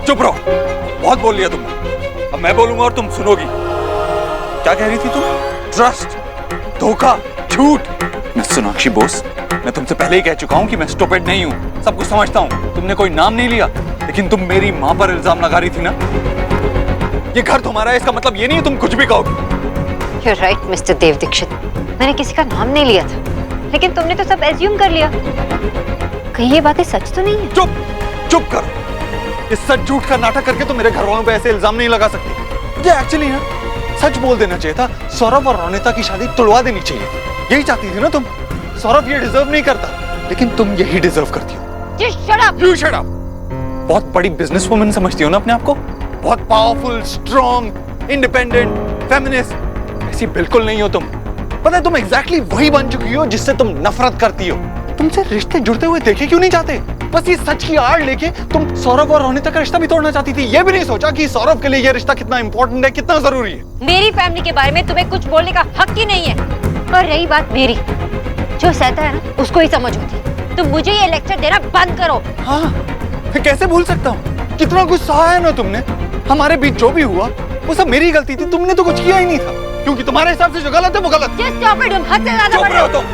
चुप रहो, बहुत बोल लिया तुमने। अब मैं बोलूंगा और तुम सुनोगी। क्या कह रही थी तुम? ट्रस्ट, धोखा, झूठ। मैं सोनाक्षी बोस, मैं तुमसे पहले ही कह चुका हूं कि मैं स्टूपिड नहीं हूं, सब कुछ समझता हूं। तुमने कोई नाम नहीं लिया, लेकिन तुम मेरी मां पर इल्जाम लगा रही थी ना। ये घर तुम्हारा है, इसका मतलब ये नहीं है तुम कुछ भी कहोगे। You're right, मिस्टर देव दीक्षित। मैंने किसी का नाम नहीं लिया था, लेकिन तुमने तो सब एज्यूम कर लिया। कहीं ये बातें सच तो नहीं है? चुप कर। इस सच झूठ का नाटक करके तो मेरे घर वालों पे ऐसे इल्जाम नहीं लगा सकती। मुझे एक्चुअली ना सच बोल देना चाहिए था। सौरभ और रोनिता की शादी तुड़वा देनी चाहिए, यही चाहती थी ना तुम। सौरभ ये डिजर्व नहीं करता, लेकिन तुम यही डिजर्व करती हो। Just shut up! You shut up! बहुत बड़ी बिजनेस वुमन समझती हो ना अपने आप को, बहुत पावरफुल, स्ट्रॉन्ग, इंडिपेंडेंट, फेमिनिस्ट। ऐसी बिल्कुल नहीं हो तुम। पता है तुम एग्जैक्टली वही बन चुकी हो जिससे तुम नफरत करती हो। तुमसे रिश्ते जुड़ते हुए देखे क्यों नहीं जाते? बस ये सच की आड़ लेके तुम सौरभ और रोनिता का रिश्ता भी तोड़ना चाहती थी। ये भी नहीं सोचा कि सौरभ के लिए ये रिश्ता कितना इंपॉर्टेंट है, कितना जरूरी है। मेरी फैमिली के बारे में तुम्हें कुछ बोलने का हक ही नहीं है। और रही बात मेरी, जो सहता है ना उसको ही समझ होती। तुम मुझे ये लेक्चर देना बंद करो। हाँ, मैं कैसे भूल सकता हूँ? कितना कुछ सहा है ना तुमने। हमारे बीच जो भी हुआ वो सब मेरी गलती थी, तुमने तो कुछ किया ही नहीं था। क्योंकि तुम्हारे हिसाब से जो गलत है वो गलत है। Just stop it, तुम हद से ज्यादा चुप बड़े रहो हो। तुम।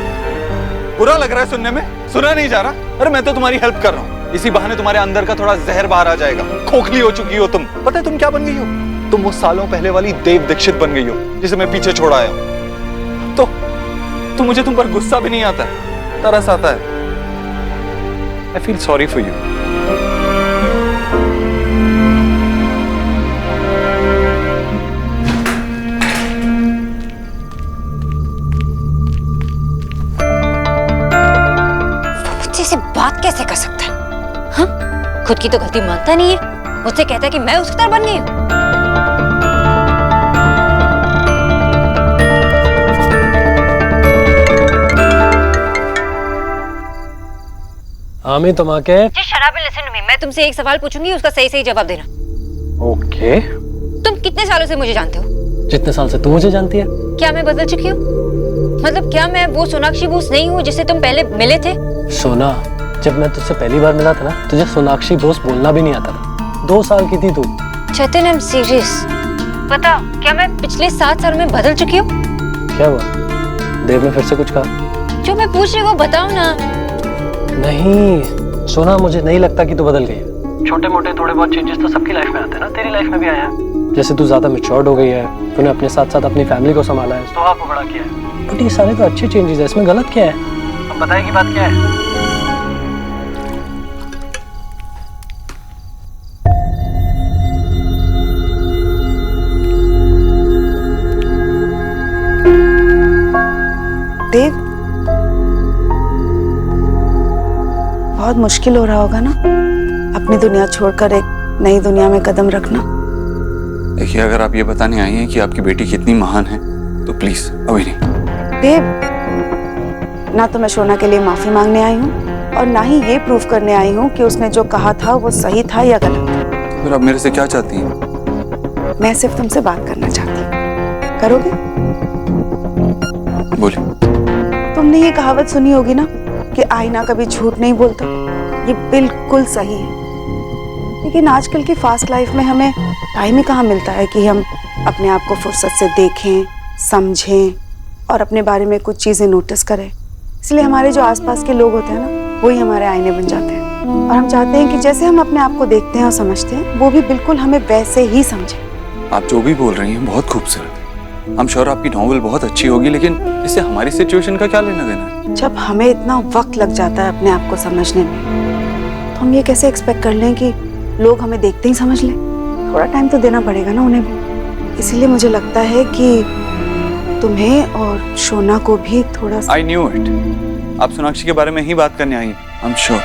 बुरा लग रहा है सुनने में? सुना नहीं जा रहा? अरे मैं तो तुम्हारी हेल्प कर रहा हूँ, इसी बहाने तुम्हारे अंदर का थोड़ा जहर बाहर आ जाएगा। खोखली हो चुकी हो तुम। पता है तुम क्या बन गई हो? तुम वो सालों पहले वाली देव दीक्षित बन गई हो जिसे मैं पीछे छोड़ आया हूँ। तो मुझे तुम पर गुस्सा भी नहीं आता, तरस आता है। I feel sorry for you. मुझसे बात कैसे कर सकता है? हाँ? खुद की तो गलती मानता नहीं है, मुझसे कहता है कि मैं उसकी तरह बन गई हूँ। आमी तुम आके शराबी लिसन टू मी, मैं तुमसे एक सवाल पूछूंगी, उसका सही सही जवाब देना। ओके। तुम कितने सालों से मुझे जानते हो? जितने साल से तू मुझे जानती है। क्या मैं बदल चुकी हूँ? मतलब क्या मैं वो सोनाक्षी बोस नहीं हूँ जिससे तुम पहले मिले थे? सोना, जब मैं तुझसे पहली बार मिला था ना, तुझे सोनाक्षी बोस बोलना भी नहीं आता था। 2 साल की थी तू। चेतन, आई एम सीरियस। बताओ, क्या मैं पिछले 7 साल में बदल चुकी हूँ? क्या हुआ? देव ने फिर से कुछ कहा? जो मैं पूछ रही हूँ वो बताओ ना। नहीं सोना, मुझे नहीं लगता कि तू बदल गई है। छोटे मोटे थोड़े बहुत चेंजेस तो सबकी लाइफ में आते हैं ना, तेरी लाइफ में भी आया है। जैसे तू ज्यादा मैच्योर्ड हो गई है, तूने अपने साथ साथ अपनी फैमिली को संभाला है, तो आपको बड़ा किया है। बट ये सारे तो अच्छे चेंजेस है, इसमें गलत क्या है? अब बताएगी बात क्या है? देव, बहुत मुश्किल हो रहा होगा ना अपनी दुनिया छोड़कर एक नई दुनिया में कदम रखना। देखिए, अगर आप ये बताने आई हैं कि आपकी बेटी कितनी महान है तो प्लीज अभी नहीं। देव, ना तो मैं शोना के लिए माफी मांगने आई हूँ और ना ही ये प्रूफ करने आई हूँ कि उसने जो कहा था वो सही था या गलत। फिर आप मेरे से क्या चाहती हैं? मैं सिर्फ तुमसे बात करना चाहती हूँ, करोगे? बोलिए। तुमने ये कहावत सुनी होगी ना कि आईना कभी झूठ नहीं बोलता। ये बिल्कुल सही है, लेकिन आजकल की फास्ट लाइफ में हमें टाइम ही कहाँ मिलता है कि हम अपने आप को फुर्सत से देखें, समझें और अपने बारे में कुछ चीजें नोटिस करें। इसलिए हमारे जो आसपास के लोग होते हैं ना, वही हमारे आईने बन जाते हैं और हम चाहते हैं कि जैसे हम अपने आप को देखते हैं और समझते हैं, वो भी बिल्कुल हमें वैसे ही समझे। आप जो भी बोल रही हैं बहुत खूबसूरत है। I'm sure आपकी नॉवेल बहुत अच्छी होगी, लेकिन इससे हमारी सिचुएशन का क्या लेना देना है? जब हमें इतना वक्त लग जाता है अपने आप को समझने में, तो हम ये कैसे एक्सपेक्ट कर लें कि लोग हमें देखते ही समझ लें? थोड़ा टाइम तो देना पड़ेगा ना उन्हें भी। इसीलिए मुझे लगता है कि तुम्हें और शोना को भी थोड़ा सा... I knew it. आप सोनाक्षी के बारे में ही बात करने आई हैं। I'm sure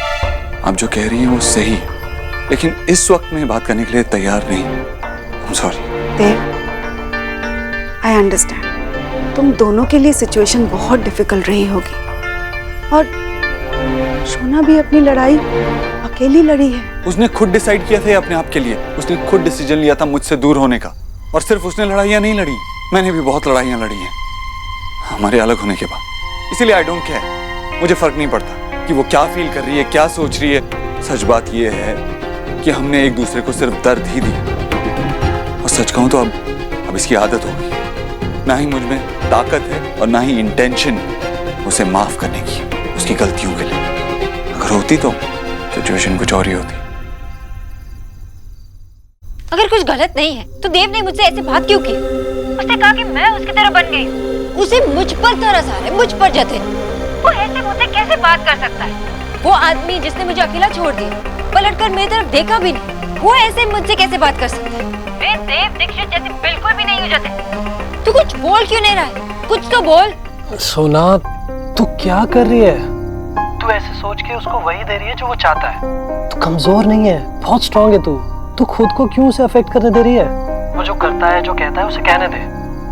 आप जो कह रही हैं वो सही है, लेकिन इस वक्त में बात करने के लिए तैयार नहीं। I'm sorry. Dev, I understand, तुम दोनों के लिए सिचुएशन बहुत डिफिकल्ट रही होगी और शोना भी अपनी लड़ाई अकेली लड़ी है। उसने खुद डिसाइड किया था अपने आप के लिए, उसने खुद डिसीजन लिया था मुझसे दूर होने का। और सिर्फ उसने लड़ाइयाँ नहीं लड़ी, मैंने भी बहुत लड़ाइयाँ लड़ी हैं हमारे अलग होने के बाद। इसीलिए आई डोंट केयर, मुझे फर्क नहीं पड़ता कि वो क्या फील कर रही है, क्या सोच रही है। सच बात ये है कि हमने एक दूसरे को सिर्फ दर्द ही दिया। और सच कहूं तो अब इसकी आदत हो गई। ना ही मुझ में ताकत है और ना ही इंटेंशन उसे माफ करने की, उसकी गलतियों के लिए। अगर होती तो सिचुएशन कुछ और ही होती। अगर कुछ गलत नहीं है तो देव ने मुझसे ऐसे बात क्यों की? उसने कहा कि मैं उसकी तरह बन गई। उसे मुझ पर तरस आ रहा है, मुझ पर जतिन। वो ऐसे मुझसे कैसे बात कर सकता है? वो आदमी जिसने मुझे अकेला छोड़ दिया, पलटकर मेरी तरफ देखा भी नहीं, वो ऐसे मुझसे कैसे बात कर सकता है? मैं देव दीक्षित जैसे बिल्कुल भी नहीं हूँ जतिन। तू कुछ बोल क्यों नहीं रहा है? कुछ तो बोल। सोना, तू क्या कर रही है? तू ऐसे सोच के उसको वही दे रही है जो वो चाहता है। तू कमजोर नहीं है, बहुत स्ट्रांग है तू खुद को क्यों उसे अफेक्ट करने दे रही है? वो जो करता है, जो कहता है, उसे कहने दे।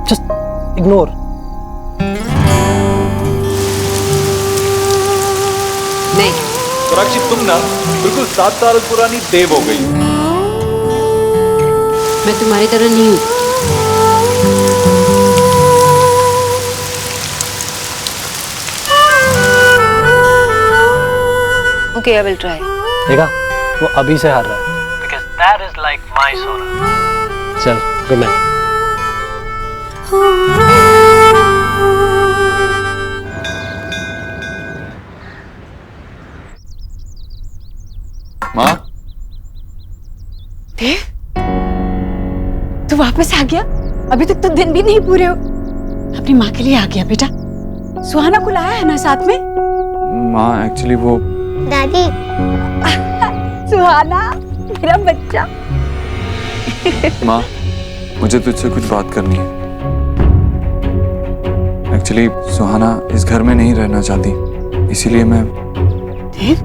Just ignore. नहीं सोनाक्षी, तुम ना बिल्कुल 7 साल पुरानी देव हो गई। मैं तुम्हारी तरह नहीं हूँ। Okay, I will try. देखा, वो अभी से हार रहा है। Because that is like my Sona. चल, गुड नाइट। माँ, देव, तू वापस आ गया? अभी तक तो दिन भी नहीं पूरे हो। अपनी माँ के लिए आ गया बेटा। सुहाना को लाया है ना साथ में? माँ एक्चुअली वो दादी, सुहाना मेरा बच्चा। माँ, मुझे तुझसे कुछ बात करनी है। एक्चुअली सुहाना इस घर में नहीं रहना चाहती, इसीलिए मैं। देव,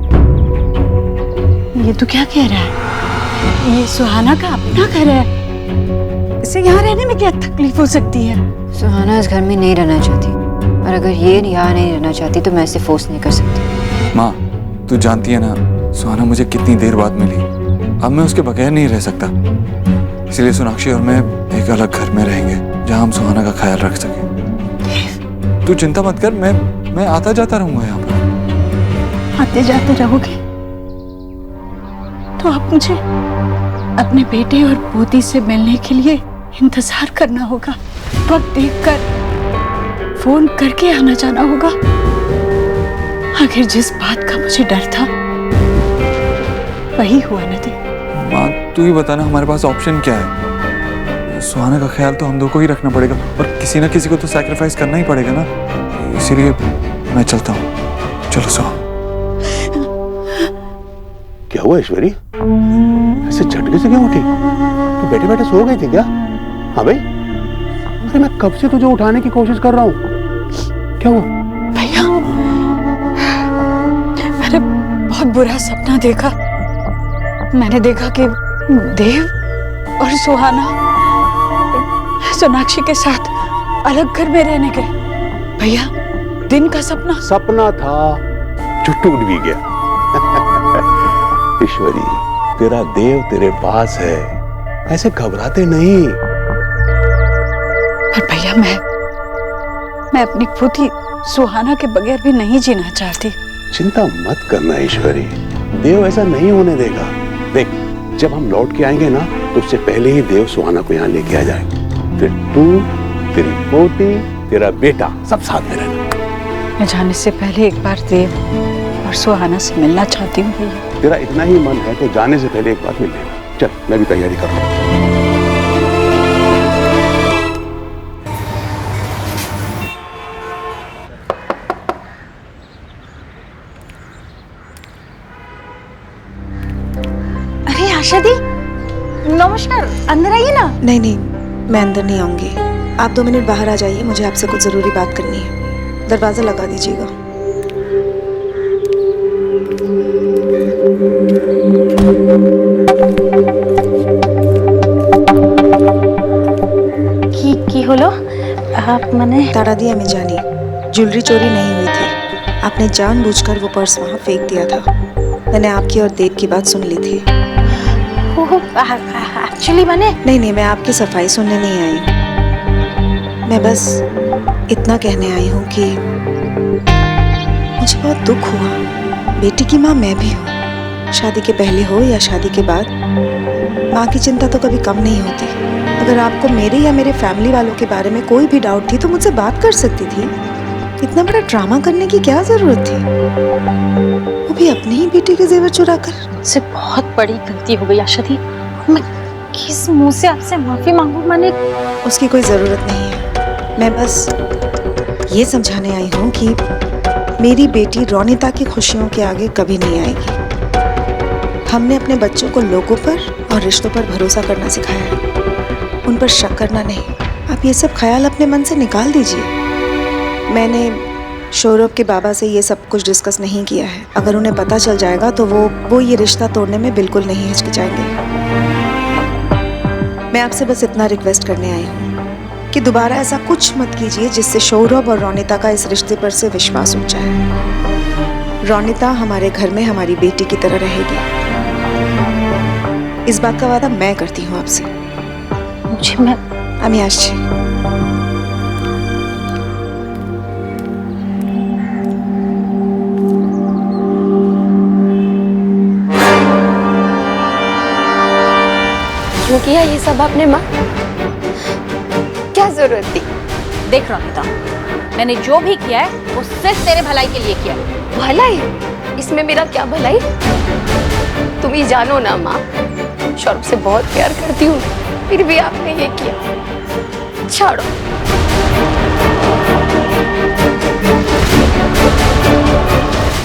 ये तू क्या कह रहा है? ये सुहाना का अपना घर है, इसे यहाँ रहने में क्या तकलीफ हो सकती है? सुहाना इस घर में नहीं रहना चाहती, और अगर ये यहाँ नहीं रहना चाहती तो मैं इसे फोर्स नहीं कर सकती। माँ, तू जानती है ना सुहाना मुझे कितनी देर बाद मिली। अब मैं उसके बगैर नहीं रह सकता, इसलिए सोनाक्षी और मैं एक अलग घर में रहेंगे जहाँ हम सुहाना का ख्याल रख सकें। तू चिंता मत कर, मैं आता जाता रहूंगा यहाँ पर। आते जाते रहोगे तो अब मुझे अपने बेटे और पोती से मिलने के लिए इंतजार करना होगा। वक्त देखकर फोन करके आना जाना होगा। आखिर जिस बात का मुझे डर था वही हुआ ना। माँ, तू ही बताना हमारे पास ऑप्शन क्या है? सुहाना का ख्याल तो हम दो को ही रखना पड़ेगा, और किसी ना किसी को तो सैक्रिफाइस करना ही पड़ेगा ना। इसीलिए मैं चलता हूँ। चलो सुहाना। क्या हुआ ऐश्वरी? ऐसे झटके से क्यों उठी? तू बैठे बैठे सो गई थी क्या? हाँ भाई, अरे मैं कब से तुझे उठाने की कोशिश कर रहा हूँ। क्या हुआ? भैया, मैंने बहुत बुरा सपना देखा। मैंने देखा कि देव और सुहाना सोनाक्षी के साथ अलग घर में रहने गए। भैया, दिन का सपना था जो टूट भी गया। ईश्वरी, तेरा देव तेरे पास है, ऐसे घबराते नहीं। पर भैया, मैं अपनी पोती सुहाना के बगैर भी नहीं जीना चाहती। चिंता मत करना ईश्वरी, देव ऐसा नहीं होने देगा। देख, जब हम लौट के आएंगे ना तो उससे पहले ही देव सुहाना को यहाँ लेके आ जाएंगे। फिर तू, तेरी पोती, तेरा बेटा सब साथ में रहना। मैं जाने से पहले एक बार देव और सुहाना से मिलना चाहती हूँ भैया। तेरा इतना ही मन है तो जाने से पहले एक बार मिल लेना। चल, मैं भी तैयारी कर रहा हूँ। अरे आशा दी, नमस्कार, अंदर आइए ना। नहीं नहीं, मैं अंदर नहीं आऊंगी। आप 2 मिनट बाहर आ जाइए, मुझे आपसे कुछ जरूरी बात करनी है। दरवाजा लगा दीजिएगा। কি হলো? आप मने ताड़ा दिया मैं जानी, ज्वेलरी चोरी नहीं हुई थी। आपने जानबूझकर वो पर्स वहाँ फेंक दिया था। मैंने आपकी और देव की बात सुन ली थी। एक्चुअली मैंने नहीं, मैं आपकी सफाई सुनने नहीं आई। मैं बस इतना कहने आई हूँ कि मुझे बहुत दुख हुआ। बेटी की माँ मैं भी हूँ, शादी के पहले हो या शादी के बाद, माँ की चिंता तो कभी कम नहीं होती। अगर आपको मेरे या मेरे फैमिली वालों के बारे में कोई भी डाउट थी तो मुझसे बात कर सकती थी। इतना बड़ा ड्रामा करने की क्या जरूरत थी, वो भी अपनी ही बेटी के जेवर चुरा कर। मुझसे बहुत बड़ी गलती हो गई आशा दी। मैं किस मुंह से आपसे माफी मांगू? मैंने उसकी कोई जरूरत नहीं है। मैं बस ये समझाने आई हूँ कि मेरी बेटी रोनिता की खुशियों के आगे कभी नहीं आएगी। हमने अपने बच्चों को लोगों पर और रिश्तों पर भरोसा करना सिखाया है, उन पर शक करना नहीं। आप ये सब ख्याल अपने मन से निकाल दीजिए। मैंने सौरभ के बाबा से ये सब कुछ डिस्कस नहीं किया है। अगर उन्हें पता चल जाएगा तो वो ये रिश्ता तोड़ने में बिल्कुल नहीं हिचकिचाएंगे। मैं आपसे बस इतना रिक्वेस्ट करने आई हूँ कि दोबारा ऐसा कुछ मत कीजिए जिससे सौरभ और रोनिता का इस रिश्ते पर से विश्वास उठ जाए। रोनिता हमारे घर में हमारी बेटी की तरह रहेगी, इस बात का वादा मैं करती हूँ आपसे। मुझे আমি আসছি। क्यों किया ये सब आपने माँ? क्या जरूरत थी? देख रोनिता, मैंने जो भी किया है वो सिर्फ तेरे भलाई के लिए किया है। भलाई? इसमें मेरा क्या भलाई? तुम ही जानो ना माँ, सौरभ से बहुत प्यार करती हूँ, फिर भी आपने ये किया। छोड़ो।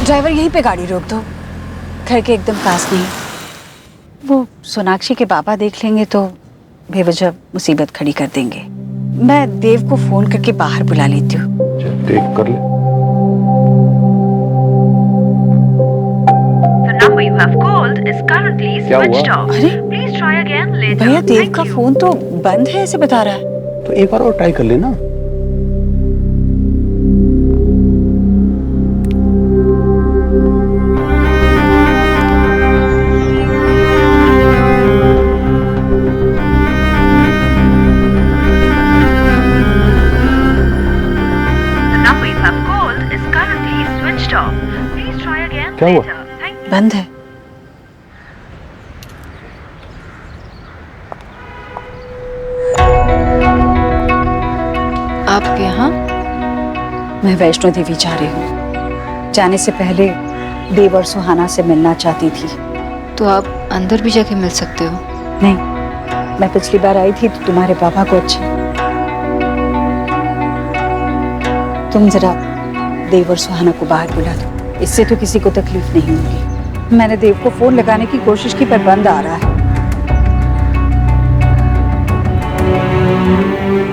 ड्राइवर यहीं पे गाड़ी रोक दो, घर के एकदम पास नहीं। वो सोनाक्षी के पापा देख लेंगे तो बेवजह मुसीबत खड़ी कर देंगे। मैं देव को फोन करके बाहर बुला लेती हूँ। टेक कर ले। number you have called is currently switched off. अरे Please try again later. भैया, देव Thank का you. फोन तो बंद है ऐसे बता रहा है। तो एक बार और ट्राई कर लेना। The number you have called is currently switched off. Please try again क्या हुआ? later. Thank you. बंद है। आप यहाँ? मैं वैष्णो देवी जा रही हूँ। जाने से पहले देव और सुहाना से मिलना चाहती थी। तो आप अंदर भी जाके मिल सकते हो। नहीं, मैं पिछली बार आई थी तो तुम्हारे पापा को तुम जरा देव और सुहाना को बाहर बुला दो, इससे तो किसी को तकलीफ नहीं होगी। मैंने देव को फोन लगाने की कोशिश की पर बंद आ रहा है।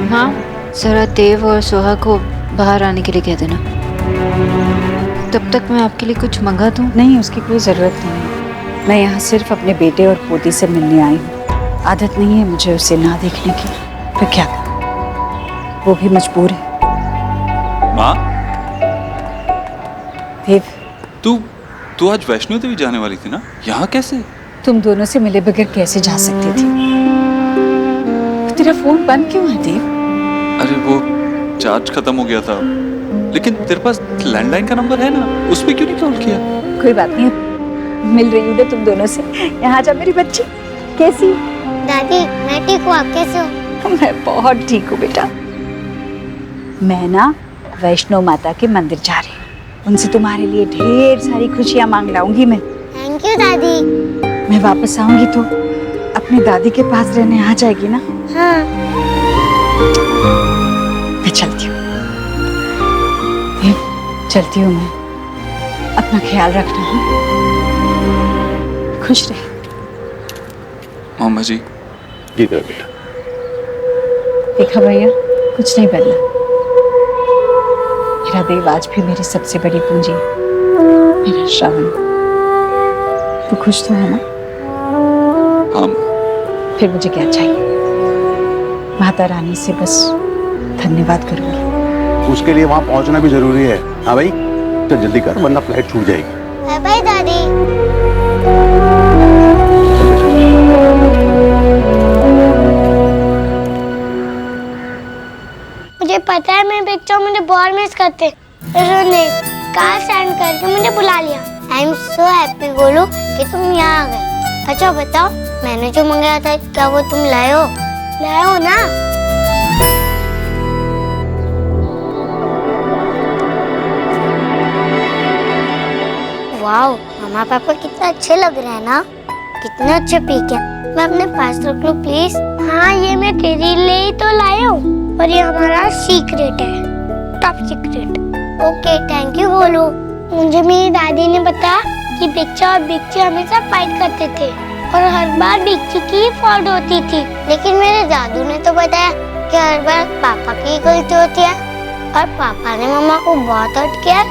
हाँ, जरा देव और सोहा को बाहर आने के लिए कह देना। तब तक मैं आपके लिए कुछ मंगा दूं? नहीं, उसकी कोई जरूरत नहीं है। मैं यहाँ सिर्फ अपने बेटे और पोती से मिलने आई हूँ। आदत नहीं है मुझे उसे ना देखने की, फिर क्या करूं? वो भी मजबूर है। माँ, देव, तू आज वैष्णो देवी जाने वाली थी ना? यहाँ कैसे? तुम दोनों से मिले बगैर कैसे जा सकती थी? तेरा फोन बंद क्यों है देव? अरे वो चार्ज खत्म हो गया था। लेकिन तेरे पास लैंडलाइन का नंबर है ना, उस पे क्यों नहीं कॉल किया? कोई बात नहीं, मिल रही हूँ ना तुम दोनों से। यहाँ जा मेरी बच्ची, कैसी? दादी मैं ठीक हूँ, आप कैसे हो? मैं बहुत ठीक हूँ बेटा। मैं ना वैष्णो माता के मंदिर जा रही हूँ, उनसे तुम्हारे लिए ढेर सारी खुशियाँ मांग लाऊंगी मैं। थैंक यू दादी। मैं वापस आऊंगी तो अपनी दादी के पास रहने आ जाएगी ना? हाँ। मैं चलती हूँ। चलती हूँ मैं। अपना ख्याल रखना। हाँ? खुश रहे। मामा जी। जी बेटा। देखा भैया, कुछ नहीं बदला। मेरा देव आज भी मेरी सबसे बड़ी पूंजी है। मेरा श्रावण। तू खुश तो है ना? हाँ। फिर मुझे क्या चाहिए? माता रानी से बस धन्यवाद करूंगी। उसके लिए वहां पहुंचना भी जरूरी है। हाँ भाई, तो जल्दी कर वरना फ्लाइट छूट जाएगी। बाय बाय दादी। मुझे पता है मेरे बच्चों मुझे बहुत मिस करते, उन्होंने कार स्टैंड करके मुझे बुला लिया। I am so happy Golu कि तुम यहाँ आ गए। अच्छा बताओ, मैंने जो मंगाया था क्या वो तुम लाए हो? लाए हो ना? वाओ, मामा पापा कितना अच्छे लग रहे हैं ना, कितने अच्छे पीक है। मैं अपने पास रख लूं प्लीज? हाँ, ये मैं तेरे लिए ही तो लाया हूँ और ये हमारा सीक्रेट है, top secret. Okay, thank you बोलो। मुझे मेरी दादी ने बताया कि बिच्चा और बिच्ची हमेशा फाइट करते थे और हर बार बिच्ची की ही फॉल्ट होती थी, लेकिन मेरे दादू ने तो बताया कि हर बार पापा की ही गलती होती है और पापा ने मम्मा को बहुत हर्ट किया,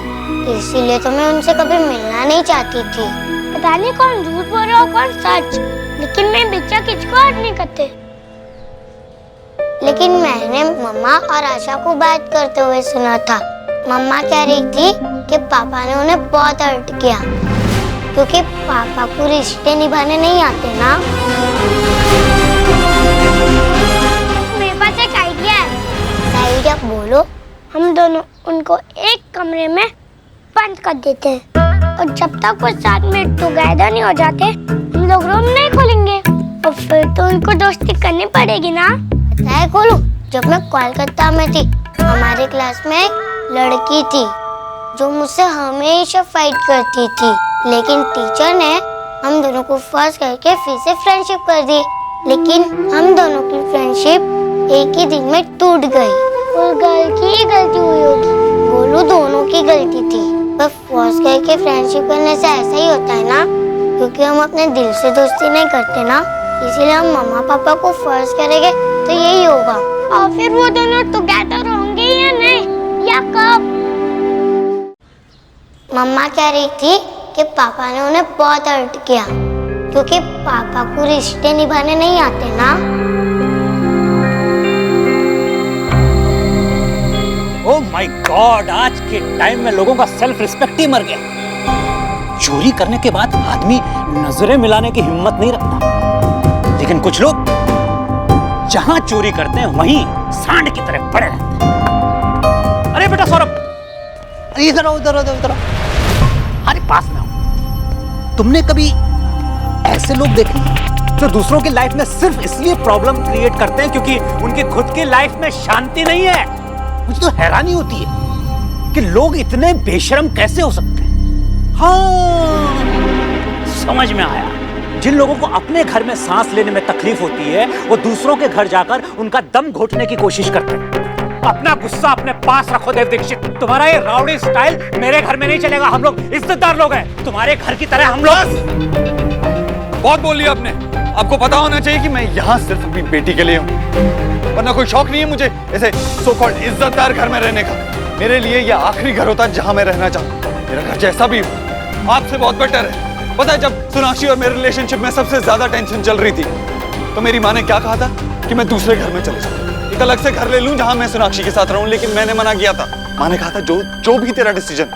इसीलिए तो मैं उनसे कभी मिलना नहीं चाहती थी। पता नहीं कौन झूठ बोल रहा हो कौन सच, लेकिन मैं बिच्चा किसको हर्ट नहीं करते। लेकिन मैंने मम्मा और आशा को बात करते हुए सुना था। मम्मा कह रही थी कि पापा ने उन्हें बहुत हर्ट किया क्योंकि पापा को रिश्ते निभाने नहीं आते ना। मेरे पास एक आइडिया है। आइडिया बोलो। हम दोनों उनको एक कमरे में बंद कर देते हैं और जब तक वो 7 मिनट टुगेदर नहीं हो जाते हम लोग रूम नहीं खोलेंगे और फिर तो उनको दोस्ती करनी पड़ेगी ना। पता है खोलू, जब मैं कोलकाता में थी हमारे क्लास में एक लड़की थी जो मुझसे हमेशा फाइट करती थी, लेकिन टीचर ने हम दोनों को फोर्स करके फिर से फ्रेंडशिप कर दी। लेकिन हम दोनों की फ्रेंडशिप एक ही दिन में टूट गई। उस गर्ल की ही गलती हुई होगी, बोलू दोनों की गलती थी। पर फोर्स करके फ्रेंडशिप करने से ऐसा ही होता है ना, क्योंकि हम अपने दिल से दोस्ती नहीं करते ना, इसीलिए हम मम्मा पापा को फोर्स करेंगे तो यही होगा। और फिर वो दोनों टुगेदर होंगे या नहीं, या कब? मम्मा कह रही थी कि पापा ने उन्हें बहुत हर्ट किया क्योंकि पापा को रिश्ते निभाने नहीं आते ना। ओह माय गॉड, आज के टाइम में लोगों का सेल्फ रिस्पेक्ट ही मर गया। चोरी करने के बाद आदमी नजरें मिलाने की हिम्मत नहीं रखता, लेकिन कुछ लोग जहां चोरी करते हैं वहीं सांड की तरह पड़े रहते हैं। अरे बेटा सौरभ, इधर आओ, इधर आओ, इधर आओ। अरे पास में आओ। तुमने कभी ऐसे लोग देखे जो दूसरों की लाइफ में सिर्फ इसलिए प्रॉब्लम क्रिएट करते हैं क्योंकि उनकी खुद की लाइफ में शांति नहीं है? मुझे तो हैरानी होती है कि लोग इतने बेशर्म कैसे हो सकते हैं। हाँ, समझ में आया। जिन लोगों को अपने घर में सांस लेने में तकलीफ होती है वो दूसरों के घर जाकर उनका दम घोटने की कोशिश करते हैं। अपना गुस्सा अपने पास रखो देव दीक्षित। तुम्हारा ये राउडी स्टाइल मेरे घर में नहीं चलेगा। हम लोग इज्जतदार लोग हैं, तुम्हारे घर की तरह हम लोग। बहुत बोल लिया आपने। आपको पता होना चाहिए कि मैं यहाँ सिर्फ अपनी बेटी के लिए हूँ, वरना कोई शौक नहीं है मुझे ऐसे सो कॉल्ड इज्जतदार घर में रहने का। मेरे लिए यह आखिरी घर होता है जहाँ मैं रहना चाहूँ। मेरा घर जैसा भी हो आपसे बहुत बेटर है। पता है, जब सोनाक्षी और मेरे रिलेशनशिप में सबसे ज्यादा टेंशन चल रही थी तो मेरी माँ ने क्या कहा था कि मैं दूसरे घर में चले जाऊँ, एक अलग से घर ले लूं जहां मैं सोनाक्षी के साथ रहूं। लेकिन मैंने मना किया था। माँ ने कहा था जो भी तेरा डिसीजन,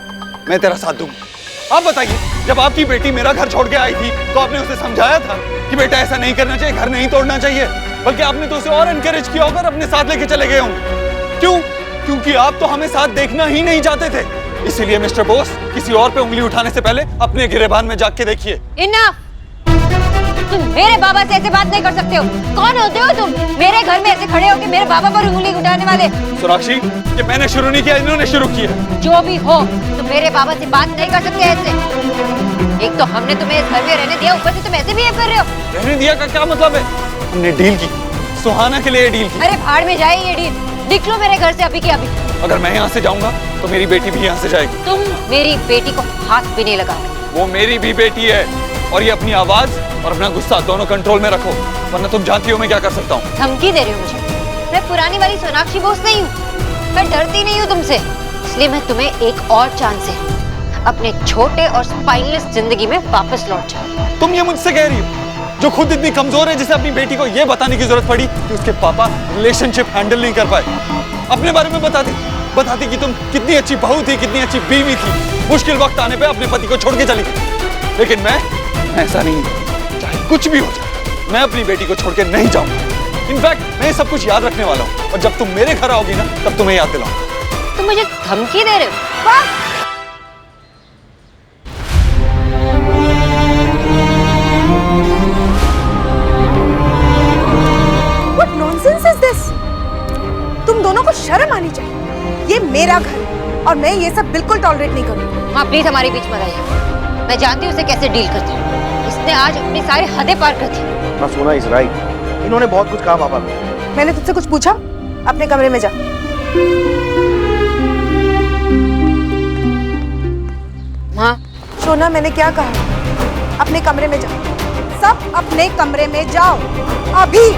मैं तेरा साथ दूंगा। आप बताइए, जब आपकी बेटी मेरा घर छोड़ के आई थी तो आपने उसे समझाया था कि बेटा ऐसा नहीं करना चाहिए, घर नहीं तोड़ना चाहिए, बल्कि आपने तो उसे और एनकरेज किया होकर अपने साथ लेके चले गए होंगे। क्यों? क्योंकि आप तो हमें साथ देखना ही नहीं चाहते थे। इसीलिए मिस्टर बोस, किसी और पे उंगली उठाने से पहले अपने गिरेबान में जाके देखिए। इनफ! तुम मेरे बाबा से ऐसे बात नहीं कर सकते हो। कौन होते हो तुम मेरे घर में ऐसे खड़े हो कि मेरे बाबा पर उंगली उठाने वाले? सोनाक्षी, ये मैंने शुरू नहीं किया, इन्होंने शुरू किया। जो भी हो, तुम मेरे बाबा से बात नहीं कर सकते ऐसे। एक तो हमने तुम्हें इस घर में रहने दिया, ऊपर से तुम ऐसे बिहेव कर रहे हो। रहने दिया का क्या मतलब है? हमने डील की, सुहाना के लिए डील की। अरे भाड़ में जाए ये डील। निकलो मेरे घर से अभी की अभी। अगर मैं यहाँ से जाऊंगा तो मेरी बेटी भी यहाँ से जाएगी। तुम मेरी बेटी को हाथ भी नहीं लगा। वो मेरी भी बेटी है और ये अपनी आवाज और अपना गुस्सा दोनों कंट्रोल में रखो, वरना तुम जानती हो मैं क्या कर सकता हूँ। धमकी दे रही हो मुझे? मैं पुरानी वाली सोनाक्षी बोस नहीं हूँ, मैं डरती नहीं हूँ तुमसे। इसलिए मैं तुम्हें एक और चांस है, अपने छोटे और स्पाइनलेस जिंदगी में वापस लौट जाओ। तुम ये मुझसे कह रही हो जो खुद इतनी कमजोर है, जिसे अपनी बेटी को ये बताने की जरूरत पड़ी कि उसके पापा रिलेशनशिप हैंडल नहीं कर पाए। अपने बारे में बताती कि तुम कितनी अच्छी बहू थी, कितनी अच्छी बीवी थी, मुश्किल वक्त आने पे अपने पति को छोड़ के चली गई। लेकिन मैं ऐसा नहीं, चाहे कुछ भी हो जाए मैं अपनी बेटी को छोड़ के नहीं जाऊंगा। इनफैक्ट मैं सब कुछ याद रखने वाला हूँ और जब तुम मेरे घर आओगी ना तब तुम्हें याद दिलाऊंगा। तुम मुझे धमकी दे रहे हो? मेरा घर है और मैं ये सब बिल्कुल टॉलरेट नहीं करूँगी। माँ प्लीज हमारे बीच मत आइए। मैं जानती हूँ उसे कैसे डील करती हूँ। इसने आज अपनी सारी हदें पार कर दी। हाँ सोना इज राइट, इन्होंने बहुत कुछ कहा पापा को। मैंने तुझसे कुछ पूछा? अपने कमरे में जा। माँ सोना मैंने क्या कहा? अपने कमरे में जाओ, सब अपने कमरे में जाओ अभी।